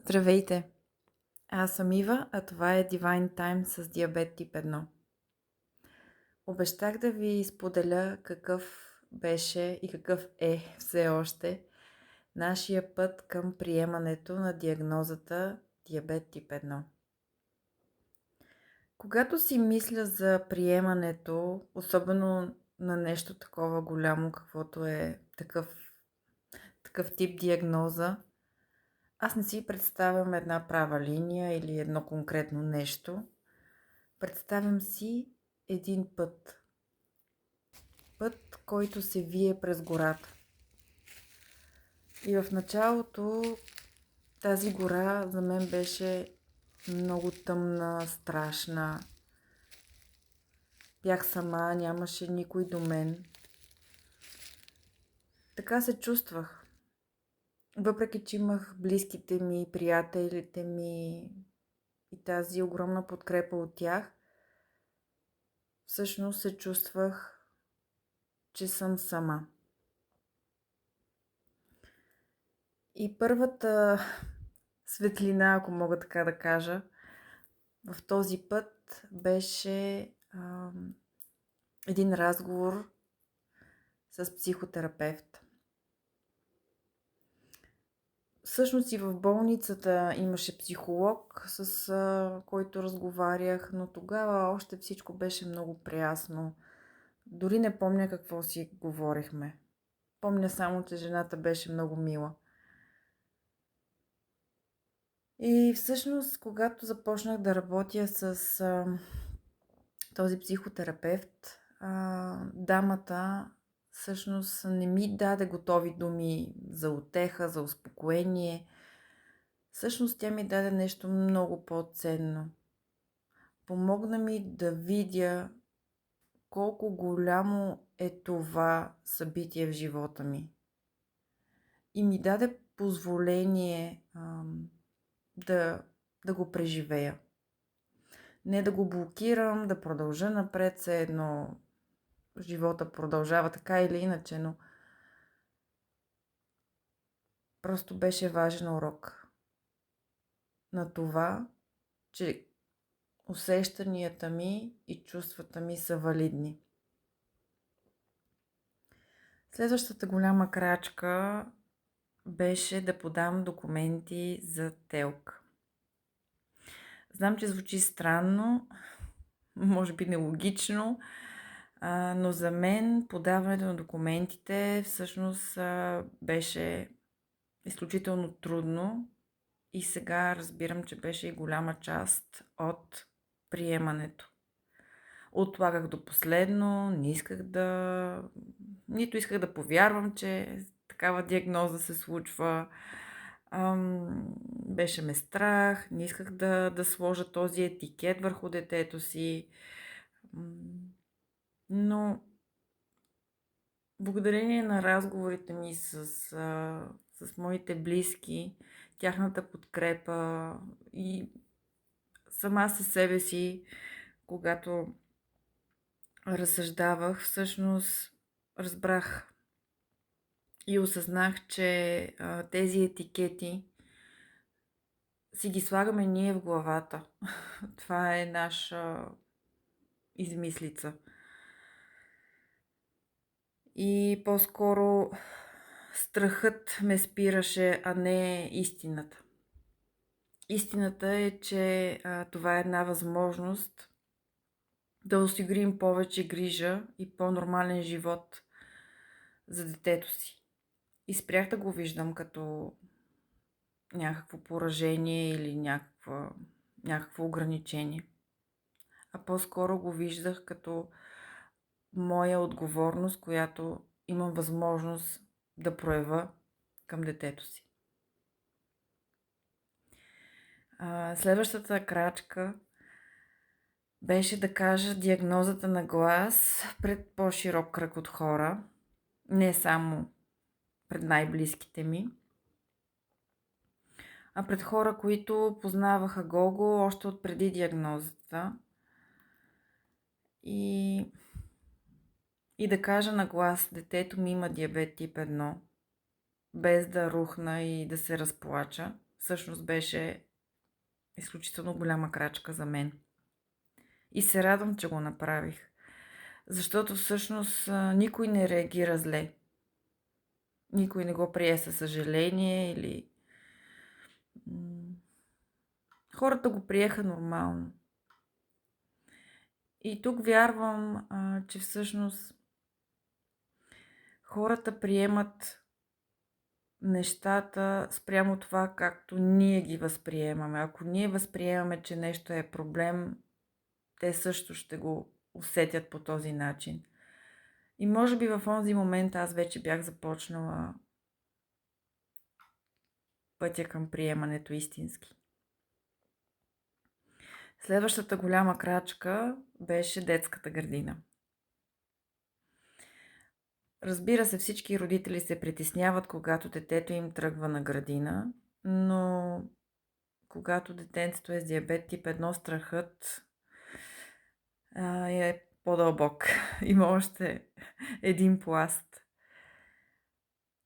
Здравейте! Аз съм Ива, а това е Divine Time с диабет тип 1. Обещах да ви споделя какъв беше и какъв е все още нашия път към приемането на диагнозата диабет тип 1. Когато си мисля за приемането, особено на нещо такова голямо, каквото е такъв тип диагноза, аз не си представям една права линия или едно конкретно нещо. Представям си един път. Път, който се вие през гората. И в началото тази гора за мен беше много тъмна, страшна. Бях сама, нямаше никой до мен. Така се чувствах. Въпреки че имах близките ми, приятелите ми и тази огромна подкрепа от тях, всъщност се чувствах, че съм сама. И първата светлина, ако мога така да кажа, в този път беше един разговор с психотерапевт. Всъщност и в болницата имаше психолог, с който разговарях, но тогава още всичко беше много прясно. Дори не помня какво си говорихме. Помня само, че жената беше много мила. И всъщност, когато започнах да работя с този психотерапевт, дамата всъщност не ми даде готови думи за утеха, за успокоение. Всъщност тя ми даде нещо много по-ценно. Помогна ми да видя колко голямо е това събитие в живота ми. И ми даде позволение да го преживея. Не да го блокирам, да продължа напред, все едно живота продължава така или иначе, но просто беше важен урок на това, че усещанията ми и чувствата ми са валидни. Следващата голяма крачка беше да подам документи за ТЕЛК. Знам, че звучи странно, може би нелогично, но за мен подаването на документите всъщност беше изключително трудно и сега разбирам, че беше и голяма част от приемането. Отлагах до последно, нито исках да повярвам, че такава диагноза се случва. Беше ме страх, не исках да сложа този етикет върху детето си. Но благодарение на разговорите ми с моите близки, тяхната подкрепа и сама със себе си, когато разсъждавах, всъщност разбрах и осъзнах, че тези етикети си ги слагаме ние в главата. Това е наша измислица. И по-скоро страхът ме спираше, а не истината. Истината е, че това е една възможност да осигурим повече грижа и по-нормален живот за детето си. И спрях да го виждам като някакво поражение или някакво ограничение. А по-скоро го виждах като моя отговорност, която имам възможност да проявя към детето си. Следващата крачка беше да кажа диагнозата на глас пред по-широк кръг от хора, не само пред най-близките ми, а пред хора, които познаваха Гого още от преди диагнозата. И да кажа на глас: детето ми има диабет тип 1, без да рухна и да се разплача. всъщност беше изключително голяма крачка за мен. И се радвам, че го направих. Защото всъщност никой не реагира зле. Никой не го прие със съжаление или... Хората го приеха нормално. И тук вярвам, че всъщност хората приемат нещата спрямо това, както ние ги възприемаме. Ако ние възприемаме, че нещо е проблем, те също ще го усетят по този начин. И може би в онзи момент аз вече бях започнала пътя към приемането истински. Следващата голяма крачка беше детската градина. Разбира се, всички родители се притесняват, когато детето им тръгва на градина, но когато детенцето е с диабет тип 1, страхът е по-дълбок. Има още един пласт.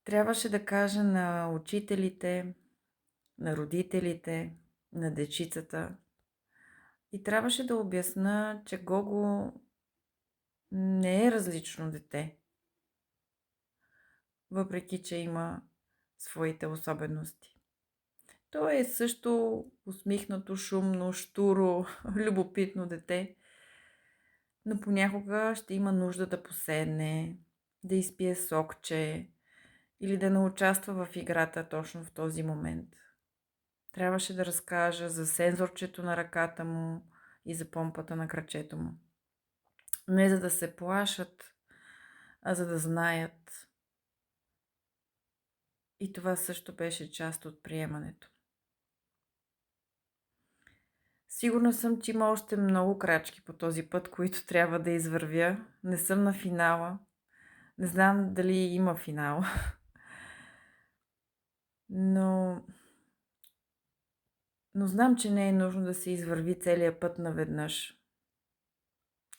Трябваше да кажа на учителите, на родителите, на дечицата и трябваше да обясна, че Гого не е различно дете, въпреки че има своите особености. Той е също усмихнато, шумно, щуро, любопитно дете, но понякога ще има нужда да поседне, да изпие сокче или да не участва в играта точно в този момент. Трябваше да разкажа за сензорчето на ръката му и за помпата на крачето му. Не за да се плашат, а за да знаят. И това също беше част от приемането. Сигурна съм, че има още много крачки по този път, които трябва да извървя. Не съм на финала. Не знам дали има финал. Но знам, че не е нужно да се извърви целият път наведнъж.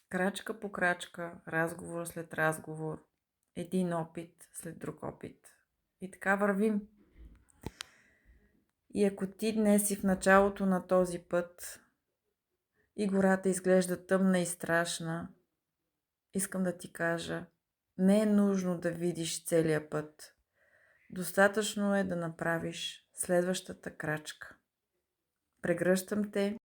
Крачка по крачка, разговор след разговор, един опит след друг опит. И така вървим. И ако ти днес си в началото на този път и гората изглежда тъмна и страшна, искам да ти кажа, не е нужно да видиш целия път. Достатъчно е да направиш следващата крачка. Прегръщам те